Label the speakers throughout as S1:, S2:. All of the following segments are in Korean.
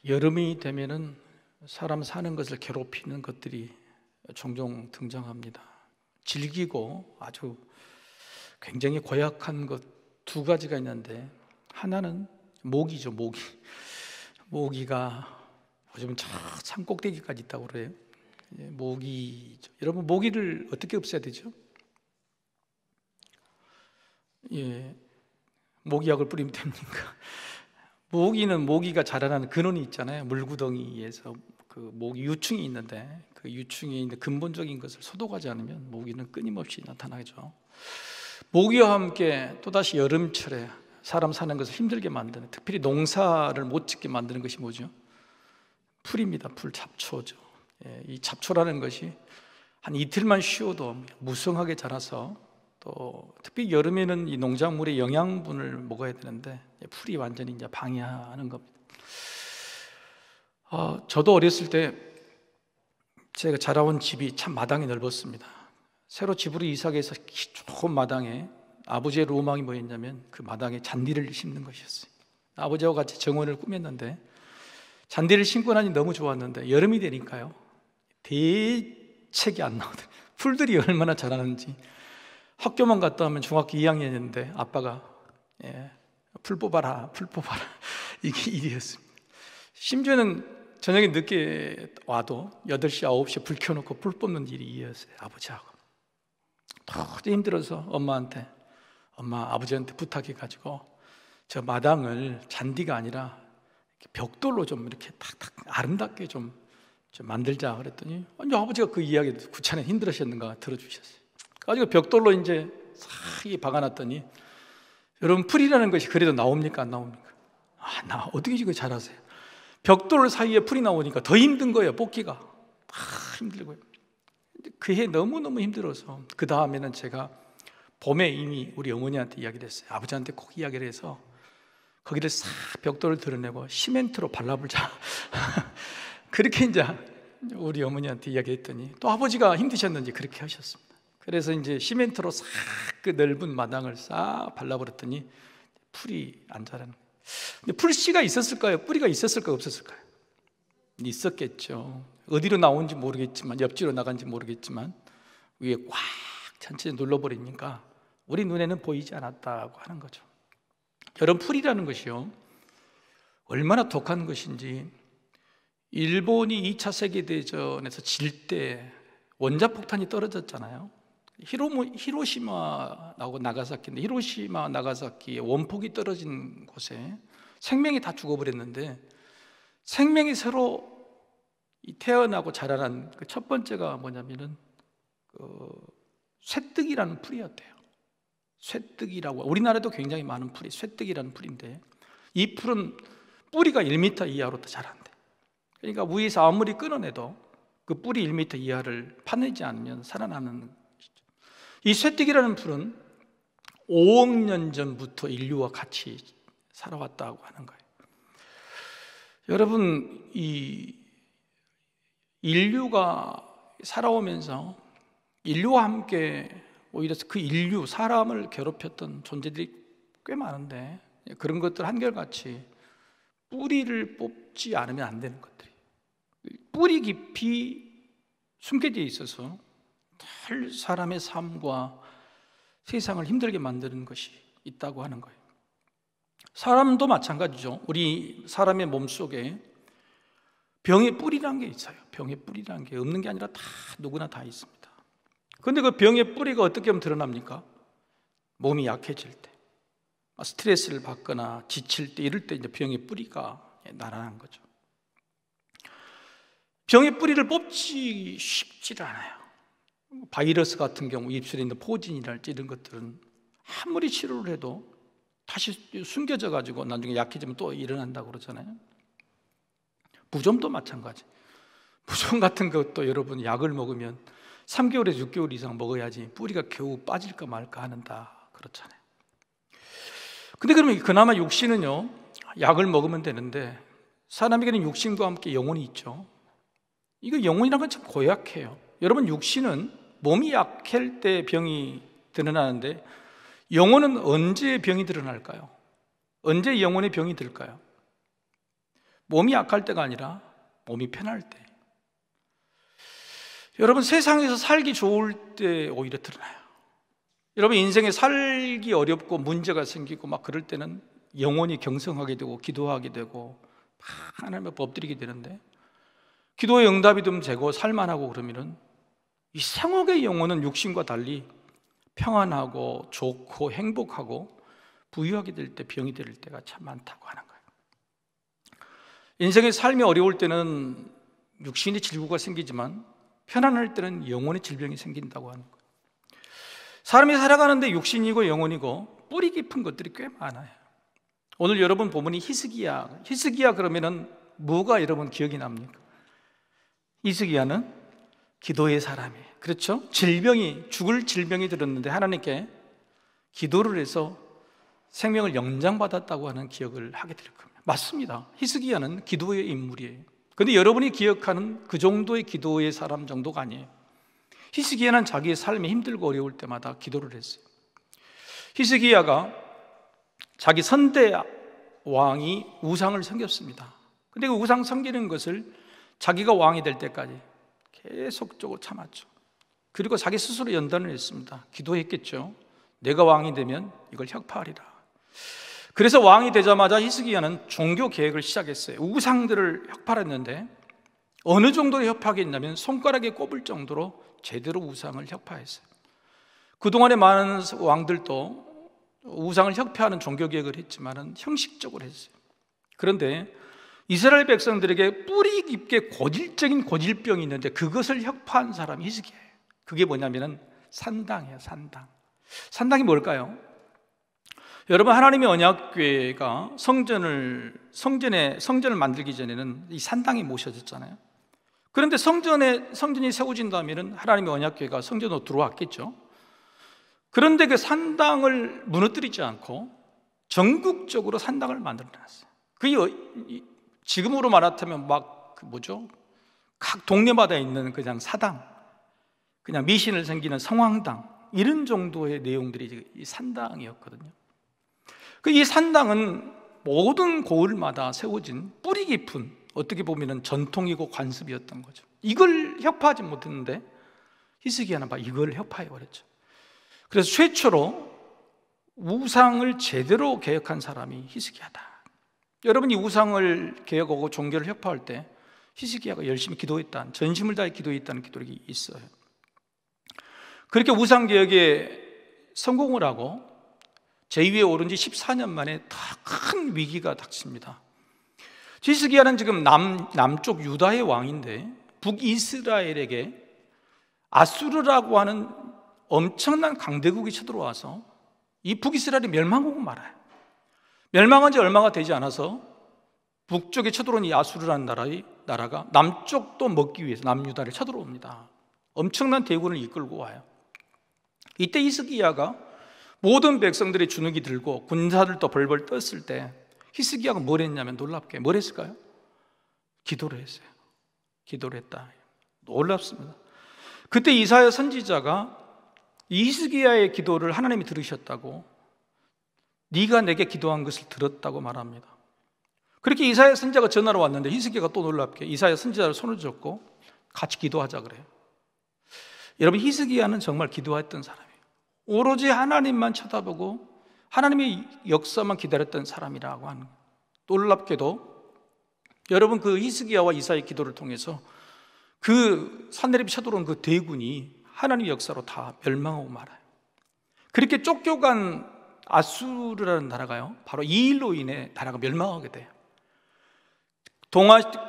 S1: 여름이 되면은 사람 사는 것을 괴롭히는 것들이 종종 등장합니다. 질기고 아주 굉장히 고약한 것 두 가지가 있는데, 하나는 모기죠. 모기가 요즘은 저 산 꼭대기까지 있다고 그래요. 모기죠. 여러분, 모기를 어떻게 없애야 되죠? 모기약을 뿌리면 됩니까? 모기가 자라나는 근원이 있잖아요. 물구덩이에서 그 모기 유충이 있는데, 그 유충에 있는 근본적인 것을 소독하지 않으면 모기는 끊임없이 나타나죠. 모기와 함께 또다시 여름철에 사람 사는 것을 힘들게 만드는, 특별히 농사를 못 짓게 만드는 것이 뭐죠? 풀입니다. 잡초죠. 이 잡초라는 것이 한 이틀만 쉬어도 무성하게 자라서, 또 특히 여름에는 이 농작물의 영양분을 먹어야 되는데 풀이 완전히 이제 방해하는 겁니다. 저도 어렸을 때 제가 자라온 집이 참 마당이 넓었습니다. 새로 집으로 이사 가서 좋은 마당에 아버지의 로망이 뭐였냐면 그 마당에 잔디를 심는 것이었어요. 아버지와 같이 정원을 꾸몄는데 잔디를 심고 나니 너무 좋았는데, 여름이 되니까요 대책이 안 나오더라고요. 풀들이 얼마나 자라는지. 학교만 갔다 오면 중학교 2학년이었는데 아빠가 풀 뽑아라 이게 일이었습니다. 심지어는 저녁에 늦게 와도 8시, 9시에 불 켜놓고 풀 뽑는 일이 이었어요. 아버지하고. 도저히 힘들어서 아버지한테 부탁해가지고 저 마당을 잔디가 아니라 벽돌로 좀 이렇게 탁탁 아름답게 좀 만들자 그랬더니, 아버지가 그 이야기 구차는 힘들으셨는가 들어주셨어요. 가지고 벽돌로 이제 싹 박아놨더니, 여러분, 풀이라는 것이 그래도 나옵니까 안 나옵니까? 나 어떻게 이거 잘하세요? 벽돌 사이에 풀이 나오니까 더 힘든 거예요. 뽑기가 힘들고요. 그 해 너무너무 힘들어서 그 다음에는 제가 봄에 이미 우리 어머니한테 이야기를 했어요. 아버지한테 꼭 이야기를 해서 거기를 싹 벽돌을 드러내고 시멘트로 발라보자. 그렇게 이제 우리 어머니한테 이야기했더니 또 아버지가 힘드셨는지 그렇게 하셨습니다. 그래서 이제 시멘트로 싹 그 넓은 마당을 싹 발라버렸더니 풀이 안 자라는 거예요. 근데 풀씨가 있었을까요? 뿌리가 있었을까요? 없었을까요? 있었겠죠. 어디로 나온지 모르겠지만, 옆지로 나간지 모르겠지만 위에 꽉 전체에 눌러버리니까 우리 눈에는 보이지 않았다고 하는 거죠. 여러분, 풀이라는 것이요 얼마나 독한 것인지, 일본이 2차 세계대전에서 질 때 원자폭탄이 떨어졌잖아요. 히로시마하고 나가사키인데, 히로시마 나가사키에 원폭이 떨어진 곳에 생명이 다 죽어버렸는데, 생명이 새로 태어나고 자라난 그 첫 번째가 뭐냐면은 쇠뜨기라는 풀이었대요. 쇠뜨기라고, 우리나라에도 굉장히 많은 풀이 쇠뜨기라는 풀인데, 이 풀은 뿌리가 1m 이하로 더 자란대. 그러니까 위에서 아무리 끊어내도 그 뿌리 1m 이하를 파내지 않으면 살아나는 것이죠. 이 쇠뜨기라는 풀은 5억 년 전부터 인류와 같이 살아왔다고 하는 거예요. 여러분, 이 인류가 살아오면서 인류와 함께 오히려 그 인류, 사람을 괴롭혔던 존재들이 꽤 많은데, 그런 것들 한결같이 뿌리를 뽑지 않으면 안 되는 것들이 뿌리 깊이 숨겨져 있어서 늘 사람의 삶과 세상을 힘들게 만드는 것이 있다고 하는 거예요. 사람도 마찬가지죠. 우리 사람의 몸속에 병의 뿌리라는 게 있어요. 병의 뿌리라는 게 없는 게 아니라 다 누구나 다 있습니다. 그런데 그 병의 뿌리가 어떻게 하면 드러납니까? 몸이 약해질 때, 스트레스를 받거나 지칠 때, 이럴 때 이제 병의 뿌리가 나타나는 거죠. 병의 뿌리를 뽑지 쉽지 않아요. 바이러스 같은 경우 입술에 있는 포진이랄지 이런 것들은 아무리 치료를 해도 다시 숨겨져 가지고 나중에 약해지면 또 일어난다고 그러잖아요. 무좀도 마찬가지. 무좀 같은 것도 여러분, 약을 먹으면 3개월에서 6개월 이상 먹어야지 뿌리가 겨우 빠질까 말까 하는다 그렇잖아요. 근데 그러면 그나마 육신은요, 약을 먹으면 되는데, 사람에게는 육신과 함께 영혼이 있죠. 이거 영혼이라는 건 참 고약해요. 여러분, 육신은 몸이 약할 때 병이 드러나는데, 영혼은 언제 병이 드러날까요? 언제 영혼의 병이 들까요? 몸이 약할 때가 아니라 몸이 편할 때. 여러분, 세상에서 살기 좋을 때 오히려 드러나요. 여러분, 인생에 살기 어렵고 문제가 생기고 막 그럴 때는 영혼이 경성하게 되고 기도하게 되고 하나님 앞에 엎드리게 되는데, 기도의 응답이 좀 되고 살만하고 그러면은 이 생옥의 영혼은 육신과 달리 평안하고 좋고 행복하고 부유하게 될 때 병이 될 때가 참 많다고 하는 거예요. 인생의 삶이 어려울 때는 육신의 질구가 생기지만 편안할 때는 영혼의 질병이 생긴다고 하는 거예요. 사람이 살아가는데 육신이고 영혼이고 뿌리 깊은 것들이 꽤 많아요. 오늘 여러분 본문이 히스기야 그러면은 뭐가 여러분 기억이 납니까? 히스기야는 기도의 사람이에요. 그렇죠? 죽을 질병이 들었는데 하나님께 기도를 해서 생명을 영장받았다고 하는 기억을 하게 될 겁니다. 맞습니다. 히스기야는 기도의 인물이에요. 그런데 여러분이 기억하는 그 정도의 기도의 사람 정도가 아니에요. 히스기야는 자기의 삶이 힘들고 어려울 때마다 기도를 했어요. 히스기야가 자기 선대 왕이 우상을 섬겼습니다. 근데 그 우상 섬기는 것을 자기가 왕이 될 때까지 계속적으로 참았죠. 그리고 자기 스스로 연단을 했습니다. 기도했겠죠. 내가 왕이 되면 이걸 혁파하리라. 그래서 왕이 되자마자 히스기야는 종교 개혁을 시작했어요. 우상들을 혁파했는데 어느 정도로 혁파했냐면 손가락에 꼽을 정도로 제대로 우상을 혁파했어요. 그동안에 많은 왕들도 우상을 혁파하는 종교 개혁을 했지만 형식적으로 했어요. 그런데 이스라엘 백성들에게 뿌리 깊게 고질적인 고질병이 있는데 그것을 혁파한 사람이 히스기야예요. 그게 뭐냐면 산당이에요. 산당이 뭘까요? 여러분, 하나님의 언약궤가 성전을 만들기 전에는 이 산당이 모셔졌잖아요. 그런데 성전이 세워진다면 하나님의 언약궤가 성전으로 들어왔겠죠. 그런데 그 산당을 무너뜨리지 않고 전국적으로 산당을 만들어놨어요. 그게 지금으로 말하자면 각 동네마다 있는 그냥 사당, 그냥 미신을 섬기는 성황당, 이런 정도의 내용들이 이 산당이었거든요. 이 산당은 모든 고을마다 세워진 뿌리 깊은, 어떻게 보면 전통이고 관습이었던 거죠. 이걸 혁파하지 못했는데 히스기야는 이걸 혁파해버렸죠. 그래서 최초로 우상을 제대로 개혁한 사람이 히스기야다. 여러분이 우상을 개혁하고 종교를 혁파할 때 히스기야가 열심히 기도했다는, 전심을 다해 기도했다는 기록이 있어요. 그렇게 우상 개혁에 성공을 하고 제위에 오른 지 14년 만에 더 큰 위기가 닥칩니다. 히스기야는 지금 남쪽 유다의 왕인데 북이스라엘에게 아수르라고 하는 엄청난 강대국이 쳐들어와서 이 북이스라엘이 멸망하고 말아요. 멸망한 지 얼마가 되지 않아서 북쪽에 쳐들어온 이 아수르라는 나라가 남쪽도 먹기 위해서 남유다를 쳐들어옵니다. 엄청난 대군을 이끌고 와요. 이때 히스기야가 모든 백성들의 주눅이 들고 군사들도 벌벌 떴을 때 히스기야가 뭘 했냐면 놀랍게 뭘 했을까요? 기도를 했어요. 기도를 했다. 놀랍습니다. 그때 이사야 선지자가 히스기야의 기도를 하나님이 들으셨다고, 네가 내게 기도한 것을 들었다고 말합니다. 그렇게 이사야 선지자가 전화로 왔는데 히스기야가 또 놀랍게 이사야 선지자를 손을 잡고 같이 기도하자 그래요. 여러분, 히스기야는 정말 기도했던 사람이에요. 오로지 하나님만 쳐다보고 하나님의 역사만 기다렸던 사람이라고 하는 거예요. 놀랍게도 여러분, 그 히스기야와 이사야의 기도를 통해서 그 산헤립이 쳐들어온 그 대군이 하나님의 역사로 다 멸망하고 말아요. 그렇게 쫓겨간 아수르라는 나라가요, 바로 이 일로 인해 나라가 멸망하게 돼요.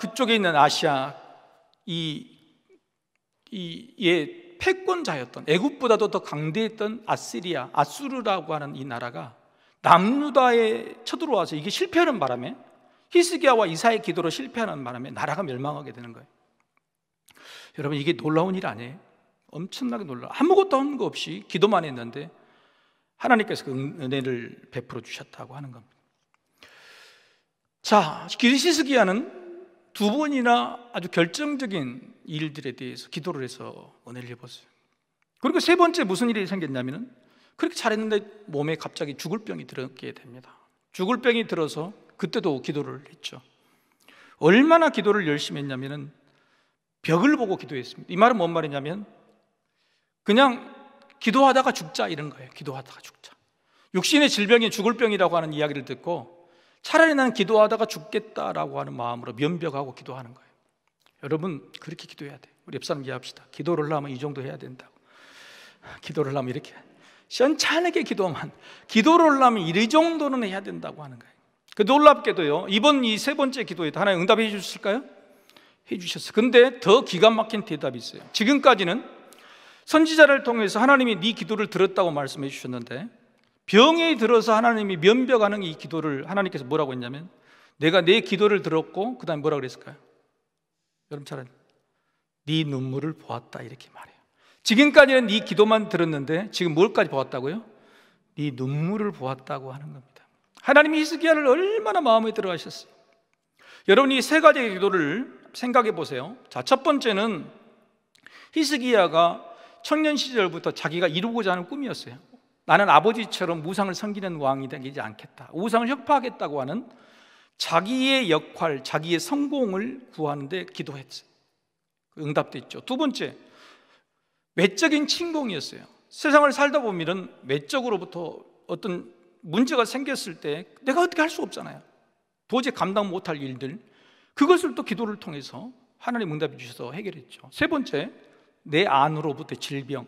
S1: 그쪽에 있는 아시아 패권자였던, 애굽보다도 더 강대했던 아수르라고 하는 이 나라가 남유다에 쳐들어와서 이게 실패하는 바람에, 히스기야와 이사야의 기도로 실패하는 바람에 나라가 멸망하게 되는 거예요. 여러분, 이게 놀라운 일 아니에요? 엄청나게 놀라워. 아무것도 한 거 없이 기도만 했는데 하나님께서 그 은혜를 베풀어 주셨다고 하는 겁니다. 자, 히스기야는 두 번이나 아주 결정적인 일들에 대해서 기도를 해서 은혜를 입었어요. 그리고 세 번째 무슨 일이 생겼냐면, 그렇게 잘했는데 몸에 갑자기 죽을 병이 들게 됩니다. 죽을 병이 들어서 그때도 기도를 했죠. 얼마나 기도를 열심히 했냐면은 벽을 보고 기도했습니다. 이 말은 뭔 말이냐면 그냥 기도하다가 죽자 이런 거예요. 기도하다가 죽자. 육신의 질병이 죽을 병이라고 하는 이야기를 듣고 차라리 난 기도하다가 죽겠다라고 하는 마음으로 면벽하고 기도하는 거예요. 여러분 그렇게 기도해야 돼요. 우리 옆 사람 이해합시다. 기도를 하면 이 정도 해야 된다고. 기도를 하면 이렇게 시원찮게 기도만, 기도를 하면 이 정도는 해야 된다고 하는 거예요. 그 놀랍게도요, 이번 이 세 번째 기도에도 하나님 응답해 주셨을까요? 해 주셨어요. 근데 더 기가 막힌 대답이 있어요. 지금까지는 선지자를 통해서 하나님이 네 기도를 들었다고 말씀해 주셨는데 병에 들어서 하나님이 면벽하는 이 기도를 하나님께서 뭐라고 했냐면 내가 내 기도를 들었고 그 다음에 뭐라고 그랬을까요? 여러분 잘 아는 네 눈물을 보았다 이렇게 말해요. 지금까지는 네 기도만 들었는데 지금 뭘까지 보았다고요? 네 눈물을 보았다고 하는 겁니다. 하나님이 히스기야를 얼마나 마음에 들어 하셨어요. 여러분이 세 가지의 기도를 생각해 보세요. 자, 첫 번째는 히스기야가 청년 시절부터 자기가 이루고자 하는 꿈이었어요. 나는 아버지처럼 우상을 섬기는 왕이 되지 않겠다, 우상을 혁파하겠다고 하는 자기의 역할, 자기의 성공을 구하는데 기도했어요. 응답됐죠. 두 번째, 외적인 침공이었어요. 세상을 살다 보면 외적으로부터 어떤 문제가 생겼을 때 내가 어떻게 할 수 없잖아요. 도저히 감당 못할 일들, 그것을 또 기도를 통해서 하나님 응답해 주셔서 해결했죠. 세 번째, 내 안으로부터의 질병,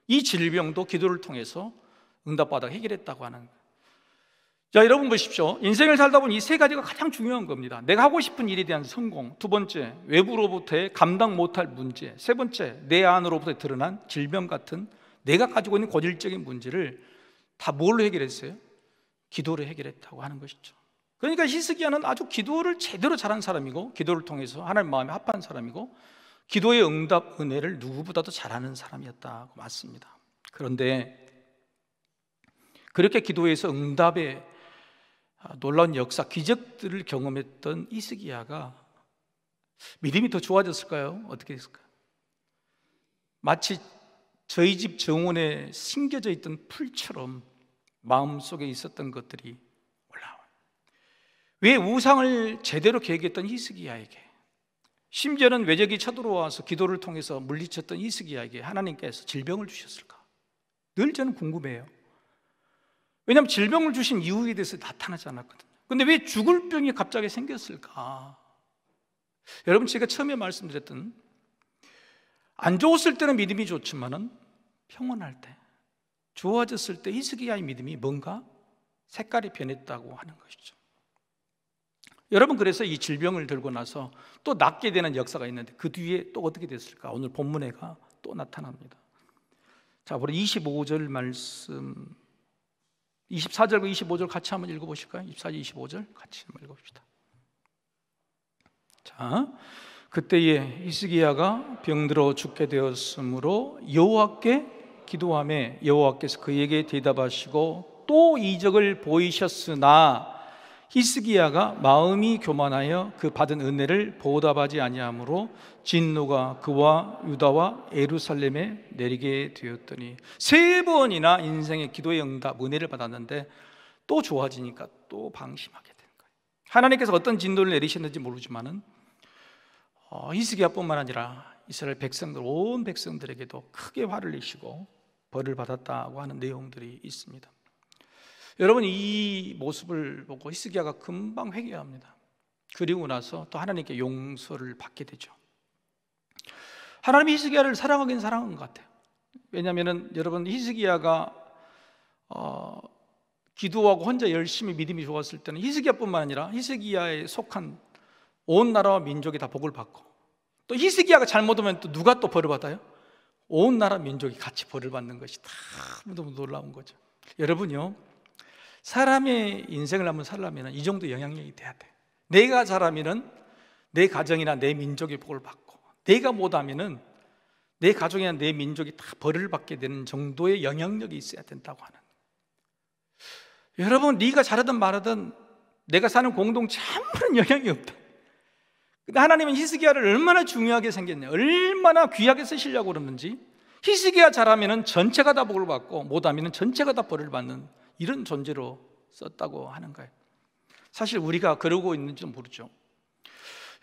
S1: 이 질병도 기도를 통해서 응답받아 해결했다고 하는 거예요. 자, 여러분 보십시오. 인생을 살다 보면 이 세 가지가 가장 중요한 겁니다. 내가 하고 싶은 일에 대한 성공, 두 번째 외부로부터의 감당 못할 문제, 세 번째 내 안으로부터 드러난 질병 같은 내가 가지고 있는 고질적인 문제를 다 뭘로 해결했어요? 기도로 해결했다고 하는 것이죠. 그러니까 히스기야는 아주 기도를 제대로 잘한 사람이고 기도를 통해서 하나님 마음에 합한 사람이고 기도의 응답 은혜를 누구보다도 잘하는 사람이었다고 맞습니다. 그런데 그렇게 기도해서 응답의 놀라운 역사, 기적들을 경험했던 히스기야가 믿음이 더 좋아졌을까요? 어떻게 됐을까요? 마치 저희 집 정원에 심겨져 있던 풀처럼 마음속에 있었던 것들이 올라와요. 왜 우상을 제대로 계획했던 히스기야에게, 심지어는 외적이 쳐들어와서 기도를 통해서 물리쳤던 히스기야에게 하나님께서 질병을 주셨을까? 늘 저는 궁금해요. 왜냐하면 질병을 주신 이유에 대해서 나타나지 않았거든요. 근데 왜 죽을 병이 갑자기 생겼을까? 여러분, 제가 처음에 말씀드렸던 안 좋았을 때는 믿음이 좋지만은 평온할 때, 좋아졌을 때 히스기야의 믿음이 뭔가 색깔이 변했다고 하는 것이죠. 여러분, 그래서 이 질병을 들고 나서 또 낫게 되는 역사가 있는데 그 뒤에 또 어떻게 됐을까? 오늘 본문에가 또 나타납니다. 자, 우리 25절 말씀, 24절과 25절 같이 한번 읽어보실까요? 24절, 25절 같이 한번 읽어봅시다. 자, 그때에 히스기야가 병들어 죽게 되었으므로 여호와께 기도하며 여호와께서 그에게 대답하시고 또 이적을 보이셨으나 히스기야가 마음이 교만하여 그 받은 은혜를 보답하지 아니하므로 진노가 그와 유다와 예루살렘에 내리게 되었더니, 세 번이나 인생의 기도의 응답, 은혜를 받았는데 또 좋아지니까 또 방심하게 된 거예요. 하나님께서 어떤 진노를 내리셨는지 모르지만은 히스기야뿐만 아니라 이스라엘 백성들, 온 백성들에게도 크게 화를 내시고 벌을 받았다고 하는 내용들이 있습니다. 여러분, 이 모습을 보고 히스기야가 금방 회개합니다. 그리고 나서 또 하나님께 용서를 받게 되죠. 하나님이 히스기야를 사랑하긴 사랑한 것 같아요. 왜냐하면 여러분, 히스기야가 기도하고 혼자 열심히 믿음이 좋았을 때는 히스기야뿐만 아니라 히스기야에 속한 온 나라와 민족이 다 복을 받고, 또 히스기야가 잘못하면 또 누가 또 벌을 받아요? 온 나라 민족이 같이 벌을 받는 것이 너무 놀라운 거죠. 여러분요, 사람의 인생을 한번 살려면 이 정도 영향력이 돼야 돼. 내가 잘하면 내 가정이나 내 민족이 복을 받고, 내가 못하면 내 가족이나 내 민족이 다 벌을 받게 되는 정도의 영향력이 있어야 된다고 하는. 여러분, 네가 잘하든 말하든 내가 사는 공동체 아무런 영향이 없다. 근데 하나님은 히스기야를 얼마나 중요하게 생겼냐, 얼마나 귀하게 쓰시려고 그러는지, 히스기야 잘하면 전체가 다 복을 받고 못하면 전체가 다 벌을 받는 이런 존재로 썼다고 하는 거예요. 사실 우리가 그러고 있는지도 모르죠.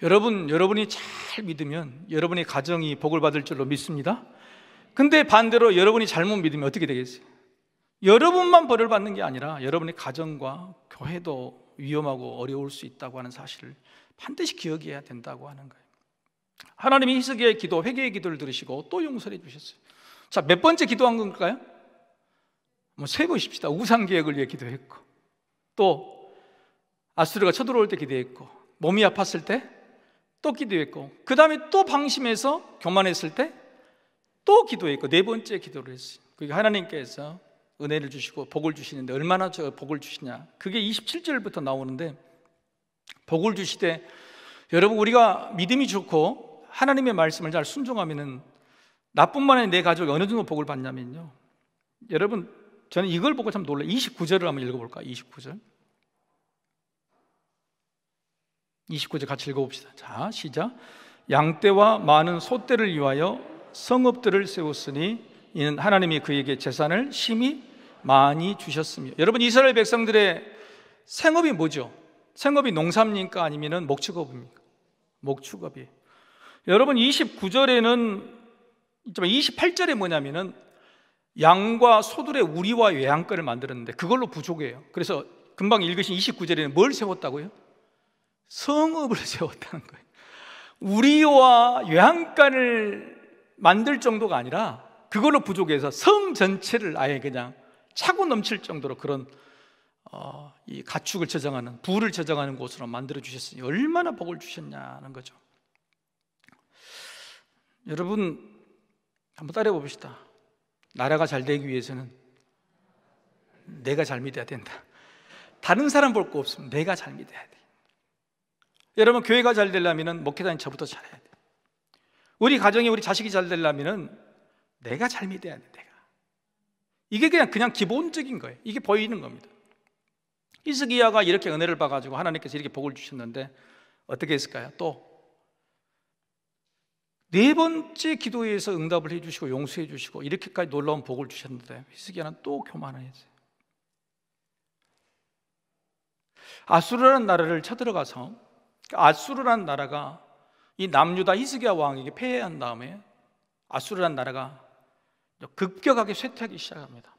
S1: 여러분이 잘 믿으면 여러분의 가정이 복을 받을 줄로 믿습니다. 근데 반대로 여러분이 잘못 믿으면 어떻게 되겠어요? 여러분만 벌을 받는 게 아니라 여러분의 가정과 교회도 위험하고 어려울 수 있다고 하는 사실을 반드시 기억해야 된다고 하는 거예요. 하나님이 히스기야의 기도, 회개의 기도를 들으시고 또 용서해 주셨어요. 자, 몇 번째 기도한 건가요? 세보십시다. 우상 계획을 위해 기도했고, 또 아수르가 쳐들어올 때 기도했고, 몸이 아팠을 때 또 기도했고, 그 다음에 또 방심해서 교만했을 때 또 기도했고, 네 번째 기도를 했어요. 그게 하나님께서 은혜를 주시고 복을 주시는데 얼마나 저 복을 주시냐, 그게 27절부터 나오는데, 복을 주시되, 여러분, 우리가 믿음이 좋고 하나님의 말씀을 잘 순종하면은 나뿐만 아니라 내 가족이 어느 정도 복을 받냐면요, 여러분, 저는 이걸 보고 참 놀라요. 29절을 한번 읽어볼까요? 29절 같이 읽어봅시다. 자, 시작. 양떼와 많은 소떼를 위하여 성읍들을 세웠으니 이는 하나님이 그에게 재산을 심히 많이 주셨으며. 여러분, 이스라엘 백성들의 생업이 뭐죠? 생업이 농사입니까? 아니면 목축업입니까? 목축업이에요. 여러분, 29절에는, 28절에 뭐냐면은 양과 소들의 우리와 외양간을 만들었는데 그걸로 부족해요. 그래서 금방 읽으신 29절에는 뭘 세웠다고요? 성읍을 세웠다는 거예요. 우리와 외양간을 만들 정도가 아니라 그걸로 부족해서 성 전체를 아예 그냥 차고 넘칠 정도로 그런 이 가축을 저장하는, 부를 저장하는 곳으로 만들어 주셨으니 얼마나 복을 주셨냐는 거죠. 여러분, 한번 따라해 봅시다. 나라가 잘 되기 위해서는 내가 잘 믿어야 된다. 다른 사람 볼 거 없으면 내가 잘 믿어야 돼. 여러분, 교회가 잘 되려면 목회자인 저부터 잘해야 돼. 우리 가정이, 우리 자식이 잘 되려면 내가 잘 믿어야 돼. 내가. 이게 그냥 기본적인 거예요. 이게 보이는 겁니다. 히스기야가 이렇게 은혜를 봐가지고 하나님께서 이렇게 복을 주셨는데 어떻게 했을까요? 또 네 번째 기도에서 응답을 해주시고 용서해 주시고 이렇게까지 놀라운 복을 주셨는데 히스기야는 또 교만을 했어요. 아수르라는 나라를 쳐들어가서, 아수르라는 나라가 이 남유다 히스기야 왕에게 패한 다음에 아수르라는 나라가 급격하게 쇠퇴하기 시작합니다.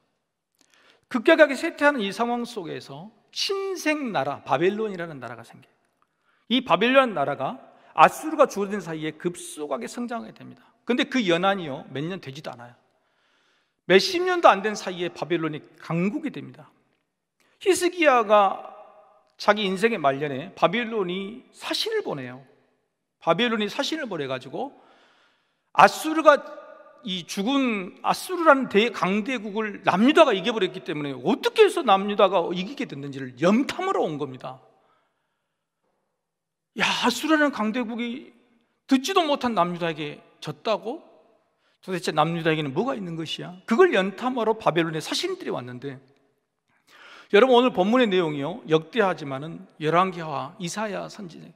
S1: 급격하게 쇠퇴하는 이 상황 속에서 신생 나라 바벨론이라는 나라가 생겨요. 이 바벨론 나라가 아수르가 주어진 사이에 급속하게 성장하게 됩니다. 그런데 그 연한이요, 몇 년 되지도 않아요. 몇십 년도 안 된 사이에 바벨론이 강국이 됩니다. 히스기야가 자기 인생의 말년에 바벨론이 사신을 보내요. 바벨론이 사신을 보내가지고 아수르가, 이 죽은 아수르라는 대강대국을 남유다가 이겨버렸기 때문에 어떻게 해서 남유다가 이기게 됐는지를 염탐하러 온 겁니다. 야, 아수르라는 강대국이 듣지도 못한 남유다에게 졌다고? 도대체 남유다에게는 뭐가 있는 것이야? 그걸 연탐하러 바벨론의 사신들이 왔는데, 여러분, 오늘 본문의 내용이요, 역대하지만은 열왕기하와 이사야 선지자,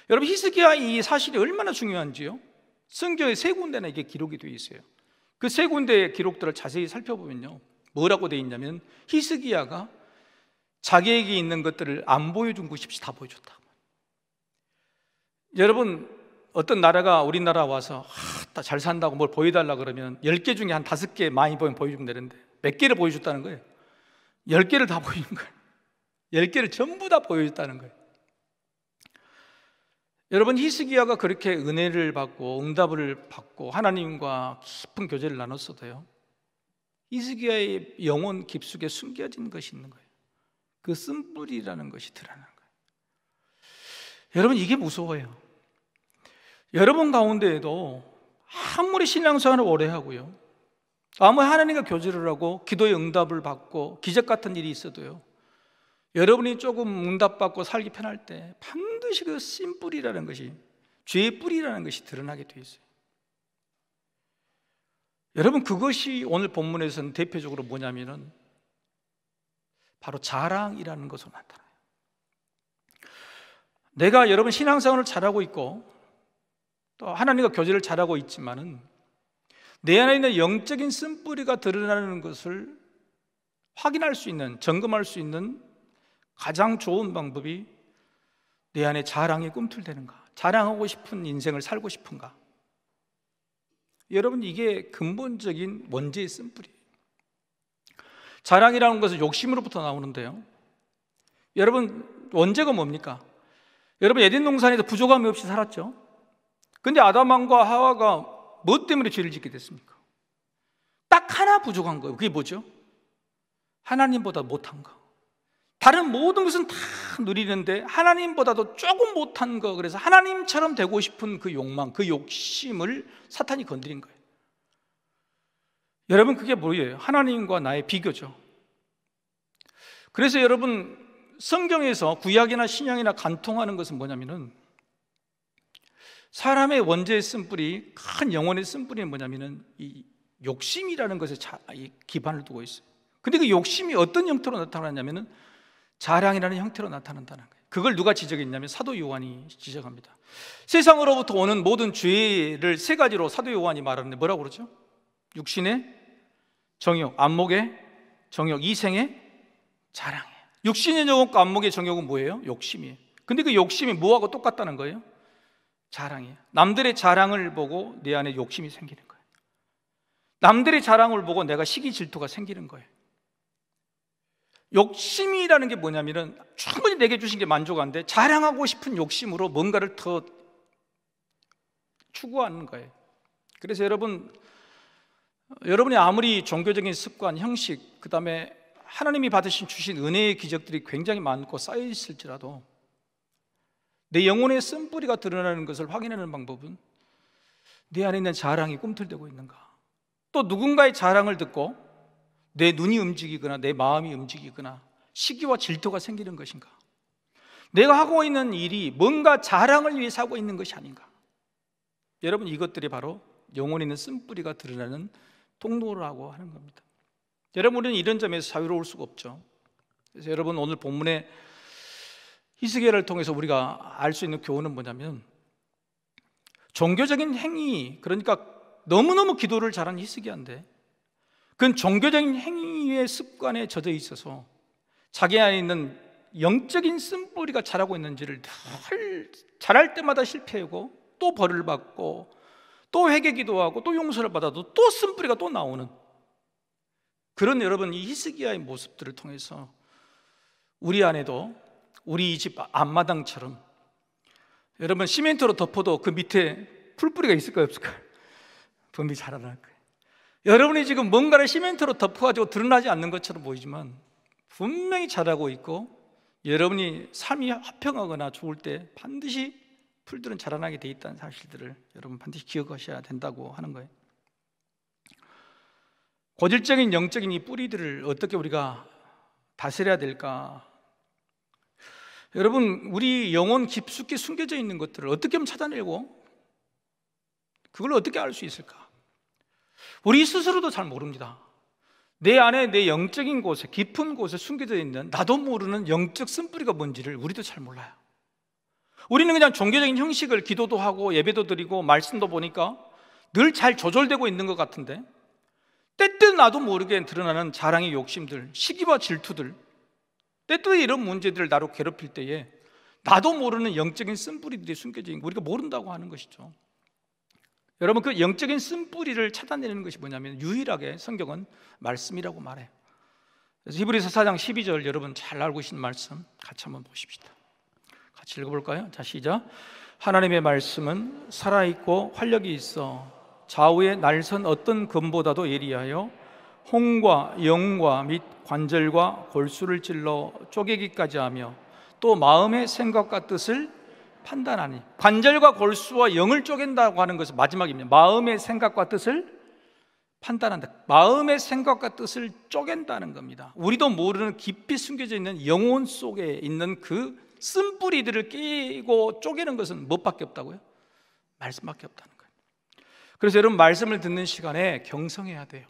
S1: 여러분, 히스기야의 이 사실이 얼마나 중요한지요, 성경에 세 군데나 이게 기록이 되어 있어요. 그 세 군데의 기록들을 자세히 살펴보면요, 뭐라고 되어 있냐면 히스기야가 자기에게 있는 것들을 안 보여준 곳이 없이 다 보여줬다. 여러분, 어떤 나라가 우리나라 와서 잘 산다고 뭘 보여달라 그러면 10개 중에 한 5개 많이 보여주면 되는데 몇 개를 보여줬다는 거예요? 10개를 다 보여준 거예요. 10개를 전부 다 보여줬다는 거예요. 여러분, 히스기야가 그렇게 은혜를 받고 응답을 받고 하나님과 깊은 교제를 나눴어도요, 히스기야의 영혼 깊숙이 숨겨진 것이 있는 거예요. 그 쓴뿌리라는 것이 드러나는 거예요. 여러분, 이게 무서워요. 여러분 가운데에도 아무리 신앙생활을 오래 하고요, 아무리 하나님과 교제를 하고 기도의 응답을 받고 기적 같은 일이 있어도요, 여러분이 조금 응답받고 살기 편할 때 반드시 그 쓴뿌리라는 것이, 죄의 뿌리라는 것이 드러나게 되어 있어요. 여러분, 그것이 오늘 본문에서는 대표적으로 뭐냐면은 바로 자랑이라는 것으로 나타나요. 내가, 여러분, 신앙생활을 잘하고 있고 또 하나님과 교제를 잘하고 있지만은 내 안에 있는 영적인 쓴뿌리가 드러나는 것을 확인할 수 있는, 점검할 수 있는 가장 좋은 방법이 내 안에 자랑이 꿈틀대는가, 자랑하고 싶은 인생을 살고 싶은가? 여러분, 이게 근본적인 원죄의 쓴뿌리예요. 자랑이라는 것은 욕심으로부터 나오는데요, 여러분, 원죄가 뭡니까? 여러분, 에덴 동산에서 부족함이 없이 살았죠. 근데 아담과 하와가 뭐 때문에 죄를 짓게 됐습니까? 딱 하나 부족한 거예요. 그게 뭐죠? 하나님보다 못한 거. 다른 모든 것은 다 누리는데 하나님보다도 조금 못한 거, 그래서 하나님처럼 되고 싶은 그 욕망, 그 욕심을 사탄이 건드린 거예요. 여러분, 그게 뭐예요? 하나님과 나의 비교죠. 그래서 여러분, 성경에서 구약이나 신약이나 간통하는 것은 뭐냐면은, 사람의 원죄의 쓴뿌리, 큰 영혼의 쓴뿌리는 뭐냐면은 이 욕심이라는 것에 기반을 두고 있어요. 근데 그 욕심이 어떤 형태로 나타나냐면은 자랑이라는 형태로 나타난다는 거예요. 그걸 누가 지적했냐면 사도 요한이 지적합니다. 세상으로부터 오는 모든 죄를 세 가지로 사도 요한이 말하는데 뭐라고 그러죠? 육신의 정욕, 안목의 정욕, 이생의 자랑이에요. 육신의 정욕과 안목의 정욕은 뭐예요? 욕심이에요. 근데 그 욕심이 뭐하고 똑같다는 거예요? 자랑이에요. 남들의 자랑을 보고 내 안에 욕심이 생기는 거예요. 남들의 자랑을 보고 내가 시기 질투가 생기는 거예요. 욕심이라는 게 뭐냐면은 충분히 내게 주신 게 만족한데 자랑하고 싶은 욕심으로 뭔가를 더 추구하는 거예요. 그래서 여러분이 아무리 종교적인 습관, 형식, 그 다음에 하나님이 주신 은혜의 기적들이 굉장히 많고 쌓여 있을지라도 내 영혼의 쓴뿌리가 드러나는 것을 확인하는 방법은 내 안에 있는 자랑이 꿈틀대고 있는가, 또 누군가의 자랑을 듣고 내 눈이 움직이거나 내 마음이 움직이거나 시기와 질투가 생기는 것인가, 내가 하고 있는 일이 뭔가 자랑을 위해서 하고 있는 것이 아닌가. 여러분, 이것들이 바로 영혼에 있는 쓴뿌리가 드러나는 통로라고 하는 겁니다. 여러분, 우리는 이런 점에서 자유로울 수가 없죠. 그래서 여러분, 오늘 본문에 히스기야를 통해서 우리가 알 수 있는 교훈은 뭐냐면, 종교적인 행위, 그러니까 너무너무 기도를 잘한 히스기야인데 그건 종교적인 행위의 습관에 젖어 있어서 자기 안에 있는 영적인 쓴뿌리가 자라고 있는지를 늘 잘할 때마다 실패하고 또 벌을 받고 또 회개 기도하고 또 용서를 받아도 또 쓴뿌리가 또 나오는 그런, 여러분, 이 히스기야의 모습들을 통해서 우리 안에도 우리 이 집 앞마당처럼, 여러분, 시멘트로 덮어도 그 밑에 풀뿌리가 있을까요, 없을까요? 분명히 자라날 거예요. 여러분이 지금 뭔가를 시멘트로 덮어가지고 드러나지 않는 것처럼 보이지만 분명히 자라고 있고, 여러분이 삶이 화평하거나 좋을 때 반드시 풀들은 자라나게 돼 있다는 사실들을 여러분 반드시 기억하셔야 된다고 하는 거예요. 고질적인 영적인 이 뿌리들을 어떻게 우리가 다스려야 될까? 여러분, 우리 영혼 깊숙이 숨겨져 있는 것들을 어떻게 하면 찾아내고 그걸 어떻게 알 수 있을까? 우리 스스로도 잘 모릅니다. 내 안에, 내 영적인 곳에, 깊은 곳에 숨겨져 있는 나도 모르는 영적 쓴뿌리가 뭔지를 우리도 잘 몰라요. 우리는 그냥 종교적인 형식을, 기도도 하고 예배도 드리고 말씀도 보니까 늘 잘 조절되고 있는 것 같은데, 때때로 나도 모르게 드러나는 자랑의 욕심들, 시기와 질투들, 때때로 이런 문제들을 나로 괴롭힐 때에 나도 모르는 영적인 쓴뿌리들이 숨겨져 있는 거 우리가 모른다고 하는 것이죠. 여러분, 그 영적인 쓴뿌리를 찾아내는 것이 뭐냐면 유일하게 성경은 말씀이라고 말해요. 그래서 히브리서 4장 12절 여러분 잘 알고 계신 말씀 같이 한번 보십시다. 같이 읽어볼까요? 자, 시작. 하나님의 말씀은 살아있고 활력이 있어 좌우에 날선 어떤 금보다도 예리하여 홍과 영과 및 관절과 골수를 찔러 쪼개기까지 하며 또 마음의 생각과 뜻을 판단하니. 관절과 골수와 영을 쪼갠다고 하는 것은 마지막입니다. 마음의 생각과 뜻을 판단한다. 마음의 생각과 뜻을 쪼갠다는 겁니다. 우리도 모르는 깊이 숨겨져 있는 영혼 속에 있는 그 쓴뿌리들을 깨고 쪼개는 것은 무엇밖에 없다고요? 말씀밖에 없다는 거예요. 그래서 여러분, 말씀을 듣는 시간에 경성해야 돼요.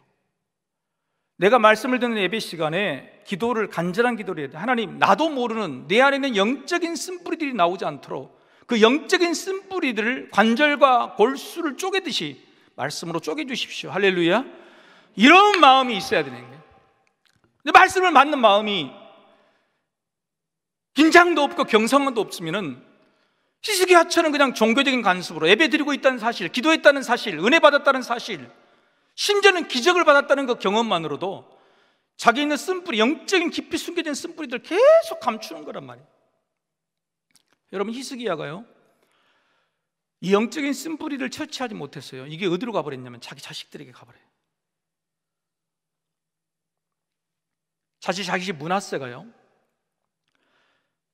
S1: 내가 말씀을 듣는 예배 시간에 기도를, 간절한 기도를 해야 돼. 하나님, 나도 모르는 내 안에 있는 영적인 쓴뿌리들이 나오지 않도록 그 영적인 쓴뿌리들을 관절과 골수를 쪼개듯이 말씀으로 쪼개주십시오. 할렐루야. 이런 마음이 있어야 되는 거예요. 근데 말씀을 받는 마음이 긴장도 없고 경성도 없으면은 히스기야처럼 그냥 종교적인 간섭으로 예배드리고 있다는 사실, 기도했다는 사실, 은혜 받았다는 사실, 심지어는 기적을 받았다는 그 경험만으로도 자기 있는 쓴뿌리, 영적인 깊이 숨겨진 쓴뿌리들 계속 감추는 거란 말이에요. 여러분, 히스기야가요, 이 영적인 쓴뿌리를 처치하지 못했어요. 이게 어디로 가버렸냐면 자기 자식들에게 가버려요. 사실 자기 므낫세가요,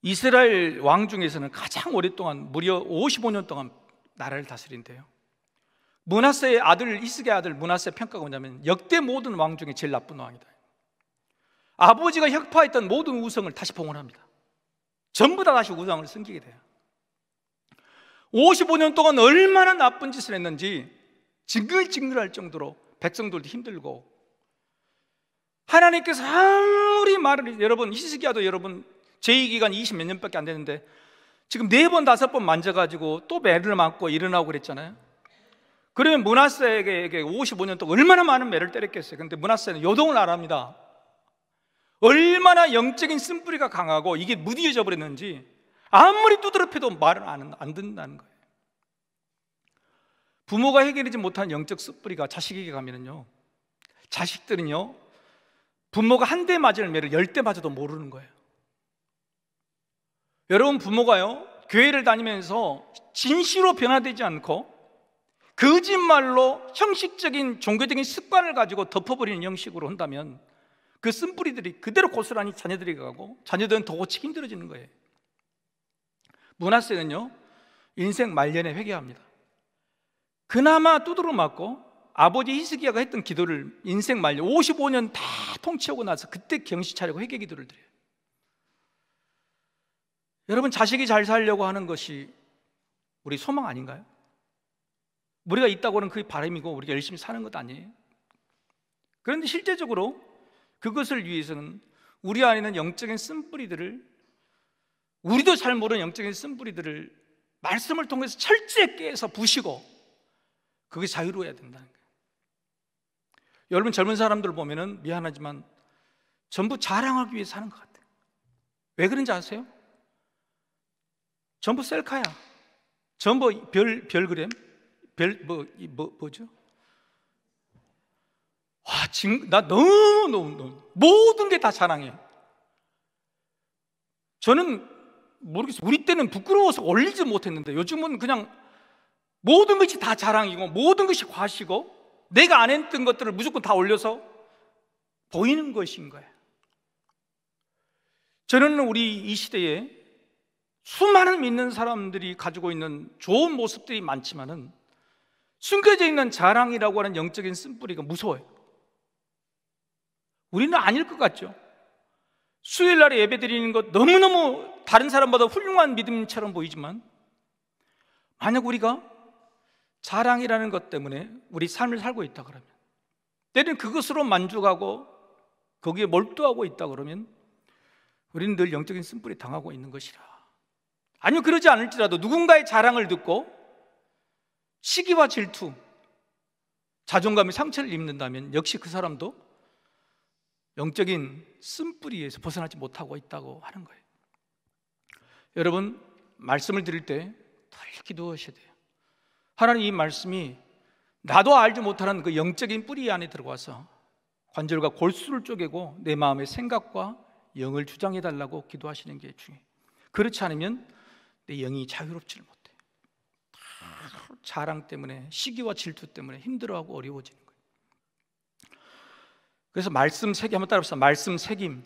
S1: 이스라엘 왕 중에서는 가장 오랫동안, 무려 55년 동안 나라를 다스린대요. 므낫세의 아들, 히스기야 아들 므낫세 평가가 뭐냐면 역대 모든 왕 중에 제일 나쁜 왕이다. 아버지가 혁파했던 모든 우상을 다시 봉헌합니다. 전부 다 다시 우상을 섬기게 돼요. 55년 동안 얼마나 나쁜 짓을 했는지 징글징글할 정도로 백성들도 힘들고, 하나님께서 아무리 말을, 여러분 히스기야도 여러분 제2기간 20몇 년밖에 안 되는데 지금 4번 5번 만져가지고 또 매를 맞고 일어나고 그랬잖아요. 그러면 므낫세에게 55년 동안 얼마나 많은 매를 때렸겠어요. 그런데 므낫세는 요동을 안 합니다. 얼마나 영적인 쓴뿌리가 강하고 이게 무뎌져 버렸는지 아무리 두드려 패도 말을 안 듣는다는 거예요. 부모가 해결하지 못한 영적 쓴뿌리가 자식에게 가면은요, 자식들은요, 부모가 한 대 맞을 매를 10대 맞아도 모르는 거예요. 여러분, 부모가요, 교회를 다니면서 진실로 변화되지 않고 거짓말로 형식적인 종교적인 습관을 가지고 덮어버리는 형식으로 한다면 그 쓴뿌리들이 그대로 고스란히 자녀들에게 가고 자녀들은 더 고치기 힘들어지는 거예요. 므낫세는요, 인생 말년에 회개합니다. 그나마 두드러 맞고 아버지 히스기야가 했던 기도를 인생 말년 55년 다 통치하고 나서 그때 경시 차리고 회개 기도를 드려요. 여러분, 자식이 잘 살려고 하는 것이 우리 소망 아닌가요? 우리가 있다고는 그게 바람이고 우리가 열심히 사는 것 아니에요? 그런데 실제적으로 그것을 위해서는 우리 안에 있는 영적인 쓴뿌리들을, 우리도 잘 모르는 영적인 쓴뿌리들을 말씀을 통해서 철저히 깨서 부시고 그게 자유로워야 된다는 거예요. 여러분, 젊은 사람들 보면은 미안하지만 전부 자랑하기 위해 사는 것 같아요. 왜 그런지 아세요? 전부 셀카야. 전부 별그램? 뭐죠? 와, 나 너무 모든 게 다 자랑해요. 저는 모르겠어요. 우리 때는 부끄러워서 올리지 못했는데 요즘은 그냥 모든 것이 다 자랑이고 모든 것이 과시고 내가 안 했던 것들을 무조건 다 올려서 보이는 것인 거예요. 저는 우리 이 시대에 수많은 믿는 사람들이 가지고 있는 좋은 모습들이 많지만은 숨겨져 있는 자랑이라고 하는 영적인 쓴뿌리가 무서워요. 우리는 아닐 것 같죠? 수요일 날에 예배 드리는 것 너무너무 다른 사람보다 훌륭한 믿음처럼 보이지만 만약 우리가 자랑이라는 것 때문에 우리 삶을 살고 있다 그러면, 때로는 그것으로 만족하고 거기에 몰두하고 있다 그러면 우리는 늘 영적인 쓴뿌리 당하고 있는 것이라. 아니면 그러지 않을지라도 누군가의 자랑을 듣고 시기와 질투, 자존감의 상처를 입는다면 역시 그 사람도 영적인 쓴뿌리에서 벗어나지 못하고 있다고 하는 거예요. 여러분, 말씀을 드릴 때 늘 기도하셔야 돼요. 하나님, 이 말씀이 나도 알지 못하는 그 영적인 뿌리 안에 들어가서 관절과 골수를 쪼개고 내 마음의 생각과 영을 주장해달라고 기도하시는 게 중요해요. 그렇지 않으면 내 영이 자유롭지를 못해요. 자랑 때문에, 시기와 질투 때문에 힘들어하고 어려워지는 거예요. 그래서 말씀 새김, 한번 따라합시다. 말씀 새김.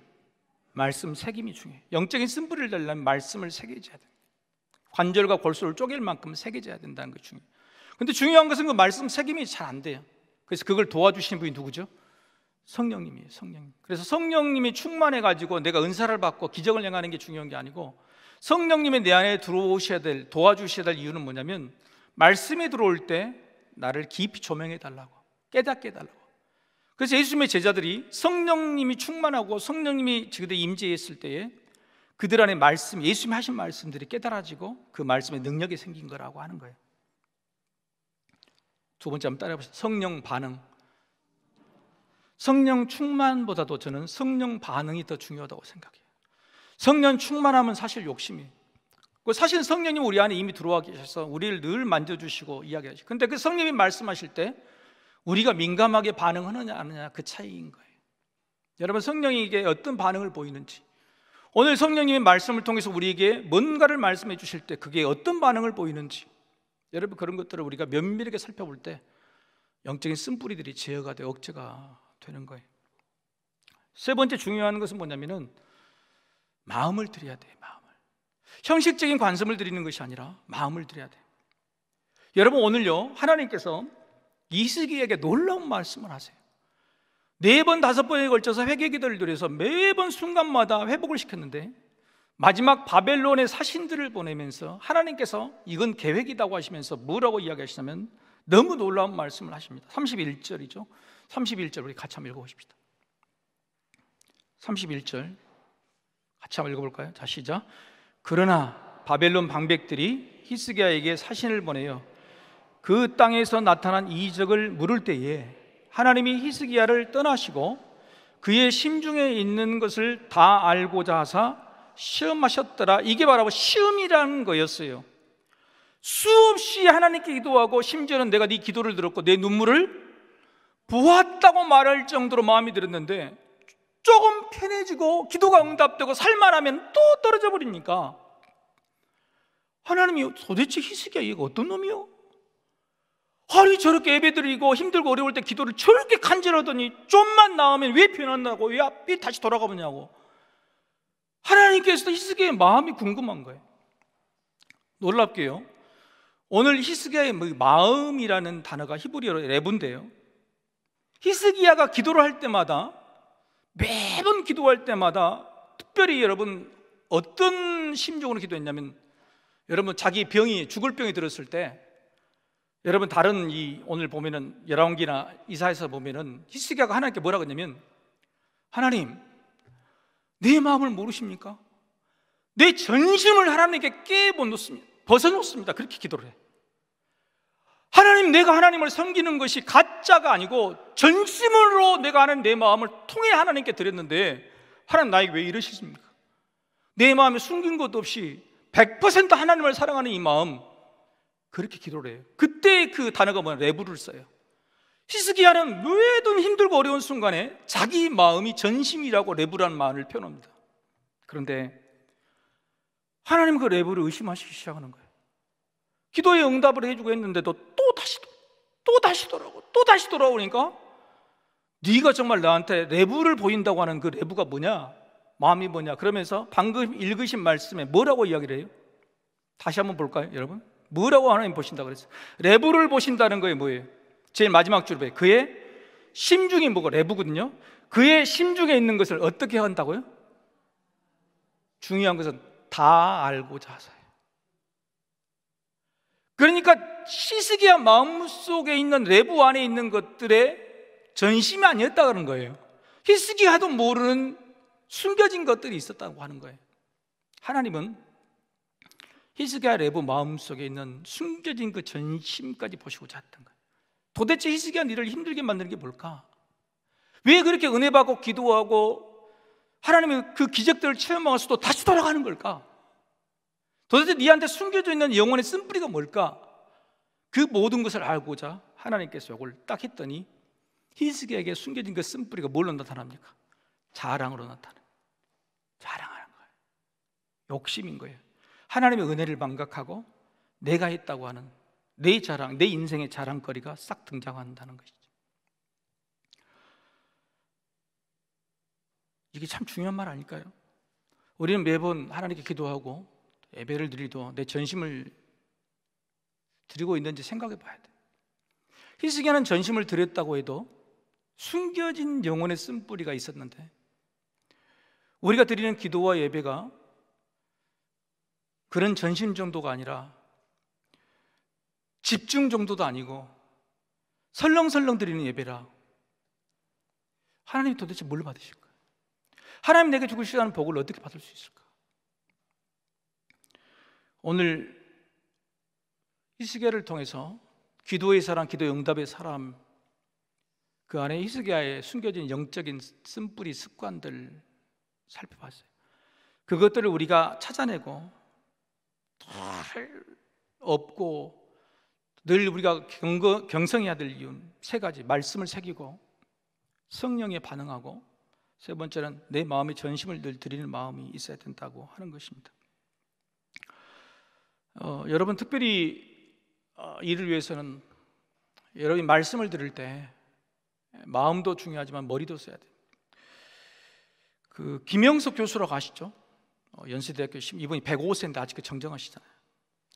S1: 말씀 새김이 중요해요. 영적인 쓴뿌리를 내려면 말씀을 새겨줘야 돼요. 관절과 골수를 쪼갤 만큼 새겨져야 된다는 게 중요해요. 근데 중요한 것은 그 말씀 새김이 잘 안 돼요. 그래서 그걸 도와주시는 분이 누구죠? 성령님이에요. 성령님. 그래서 성령님이 충만해가지고 내가 은사를 받고 기적을 행하는 게 중요한 게 아니고, 성령님이 내 안에 들어오셔야 될, 도와주셔야 될 이유는 뭐냐면 말씀이 들어올 때 나를 깊이 조명해 달라고, 깨닫게 해달라고. 그래서 예수님의 제자들이 성령님이 충만하고 성령님이 그들의 임재했을 때에 그들 안에 말씀, 예수님이 하신 말씀들이 깨달아지고 그 말씀의 능력이 생긴 거라고 하는 거예요. 두 번째 한번 따라해보시죠. 성령 반응. 성령 충만보다도 저는 성령 반응이 더 중요하다고 생각해요. 성령 충만하면 사실 욕심이, 사실 성령님 우리 안에 이미 들어와 계셔서 우리를 늘 만져주시고 이야기하시고, 근데 그 성령님이 말씀하실 때 우리가 민감하게 반응하느냐 안 하느냐 그 차이인 거예요. 여러분, 성령이 이게 어떤 반응을 보이는지, 오늘 성령님의 말씀을 통해서 우리에게 뭔가를 말씀해 주실 때 그게 어떤 반응을 보이는지, 여러분 그런 것들을 우리가 면밀하게 살펴볼 때 영적인 쓴뿌리들이 제어가 돼 억제가 되는 거예요. 세 번째 중요한 것은 뭐냐면은 마음을 드려야 돼요. 마음을. 형식적인 관심을 드리는 것이 아니라 마음을 드려야 돼요. 여러분, 오늘요 하나님께서 이스기에게 놀라운 말씀을 하세요. 4번 5번에 걸쳐서 회개 기도를 드려서 매번 순간마다 회복을 시켰는데, 마지막 바벨론의 사신들을 보내면서 하나님께서 이건 계획이라고 하시면서 뭐라고 이야기하시냐면 너무 놀라운 말씀을 하십니다. 31절이죠 31절 우리 같이 한번 읽어보십시다. 31절 같이 한번 읽어볼까요? 자, 시작. 그러나 바벨론 방백들이 히스기야에게 사신을 보내요 그 땅에서 나타난 이적을 물을 때에 하나님이 히스기야를 떠나시고 그의 심중에 있는 것을 다 알고자 하사 시험하셨더라. 이게 바로 시험이라는 거였어요. 수없이 하나님께 기도하고, 심지어는 내가 네 기도를 들었고 내 눈물을 보았다고 말할 정도로 마음이 들었는데, 조금 편해지고 기도가 응답되고 살만하면 또 떨어져 버리니까 하나님이 도대체 히스기야 얘가 어떤 놈이요? 아니 저렇게 예배드리고 힘들고 어려울 때 기도를 저렇게 간절하더니 좀만 나오면 왜 변한다고, 왜 다시 돌아가 보냐고. 하나님께서도 히스기야의 마음이 궁금한 거예요. 놀랍게요, 오늘 히스기야의 마음이라는 단어가 히브리어로 레브인데요, 히스기야가 기도를 할 때마다, 매번 기도할 때마다 특별히 여러분 어떤 심정으로 기도했냐면, 여러분 자기 병이, 죽을 병이 들었을 때, 여러분 다른 오늘 보면은 열왕기나 이사야서 보면은 히스기야가 하나님께 뭐라고 했냐면, 하나님 내 마음을 모르십니까? 내 전심을 하나님께 깨워놓습니다, 벗어놓습니다. 그렇게 기도를 해. 하나님, 내가 하나님을 섬기는 것이 가짜가 아니고 전심으로 내가 하는 내 마음을 통해 하나님께 드렸는데 하나님 나에게 왜 이러시십니까? 내 마음에 숨긴 것도 없이 100% 하나님을 사랑하는 이 마음, 그렇게 기도를 해요. 그때 그 단어가 뭐냐, 레브를 써요. 히스기야는 왜든 힘들고 어려운 순간에 자기 마음이 전심이라고 레브라는 말을 표현합니다. 그런데 하나님 그 레브를 의심하시기 시작하는 거예요. 기도에 응답을 해주고 했는데도 또 다시 돌아오니까, 네가 정말 나한테 레브를 보인다고 하는 그 레브가 뭐냐, 마음이 뭐냐, 그러면서 방금 읽으신 말씀에 뭐라고 이야기를 해요? 다시 한번 볼까요, 여러분? 뭐라고 하나님 보신다고 그랬어요? 레브를 보신다는 거예요. 뭐예요? 제일 마지막 줄에 그의 심중이 뭐고, 레브거든요. 그의 심중에 있는 것을 어떻게 한다고요? 중요한 것은 다 알고자 하세요. 그러니까 히스기야 마음속에 있는 레브 안에 있는 것들의 전심이 아니었다는 거예요. 히스기야도 모르는 숨겨진 것들이 있었다고 하는 거예요. 하나님은 히스기야 레브 마음속에 있는 숨겨진 그 전심까지 보시고자 했던 거예요. 도대체 히스기야 니를 힘들게 만드는 게 뭘까? 왜 그렇게 은혜 받고 기도하고 하나님의 그 기적들을 체험하고서도 다시 돌아가는 걸까? 도대체 니한테 숨겨져 있는 영혼의 쓴뿌리가 뭘까? 그 모든 것을 알고자 하나님께서 이걸 딱 했더니 히스기야에게 숨겨진 그 쓴뿌리가 뭘로 나타납니까? 자랑으로 나타나요. 자랑하는 거예요. 욕심인 거예요. 하나님의 은혜를 망각하고 내가 했다고 하는 내 자랑, 내 인생의 자랑거리가 싹 등장한다는 것이죠. 이게 참 중요한 말 아닐까요? 우리는 매번 하나님께 기도하고 예배를 드리도 내 전심을 드리고 있는지 생각해 봐야 돼. 히스기야는 전심을 드렸다고 해도 숨겨진 영혼의 쓴뿌리가 있었는데, 우리가 드리는 기도와 예배가 그런 전심 정도가 아니라 집중 정도도 아니고 설렁설렁 드리는 예배라, 하나님이 도대체 뭘 받으실까? 하나님 내게 주시지 않은 복을 어떻게 받을 수 있을까? 오늘 히스기야를 통해서 기도의 사람, 기도 응답의 사람, 그 안에 히스기야의 숨겨진 영적인 쓴뿌리 습관들 살펴봤어요. 그것들을 우리가 찾아내고 없고 늘 우리가 경성해야 될 이유는 세 가지: 말씀을 새기고, 성령에 반응하고, 세 번째는 내 마음의 전심을 늘 드리는 마음이 있어야 된다고 하는 것입니다. 여러분, 특별히 이를 위해서는 여러분이 말씀을 들을 때 마음도 중요하지만 머리도 써야 돼요. 그 김영석 교수라고 아시죠? 연세대학교 이분이 105세인데 아직 정정하시잖아요.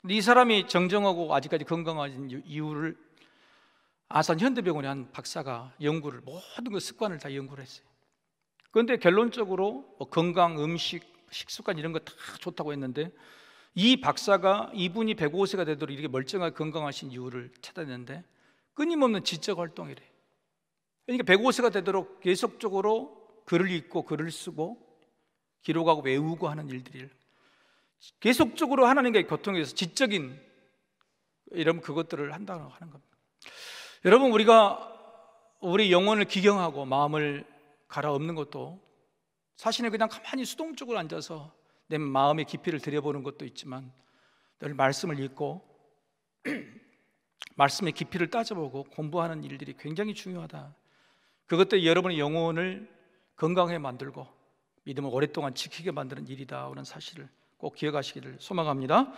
S1: 이 사람이 정정하고 아직까지 건강하신 이유를 아산 현대병원의 한 박사가 연구를, 모든 그 습관을 다 연구를 했어요. 그런데 결론적으로 건강, 음식, 식습관 이런 거 다 좋다고 했는데, 이 박사가 이분이 105세가 되도록 이렇게 멀쩡하게 건강하신 이유를 찾아냈는데 끊임없는 지적 활동이래. 그러니까 105세가 되도록 계속적으로 글을 읽고 글을 쓰고 기록하고 외우고 하는 일들을 계속적으로 하나님과의 교통에 의해서 지적인 이런 그것들을 한다고 하는 겁니다. 여러분, 우리가 우리 영혼을 기경하고 마음을 갈아엎는 것도 사실은 그냥 가만히 수동적으로 앉아서 내 마음의 깊이를 들여보는 것도 있지만, 늘 말씀을 읽고 말씀의 깊이를 따져보고 공부하는 일들이 굉장히 중요하다. 그것도 여러분의 영혼을 건강하게 만들고 믿음을 오랫동안 지키게 만드는 일이다 하는 사실을 꼭 기억하시기를 소망합니다.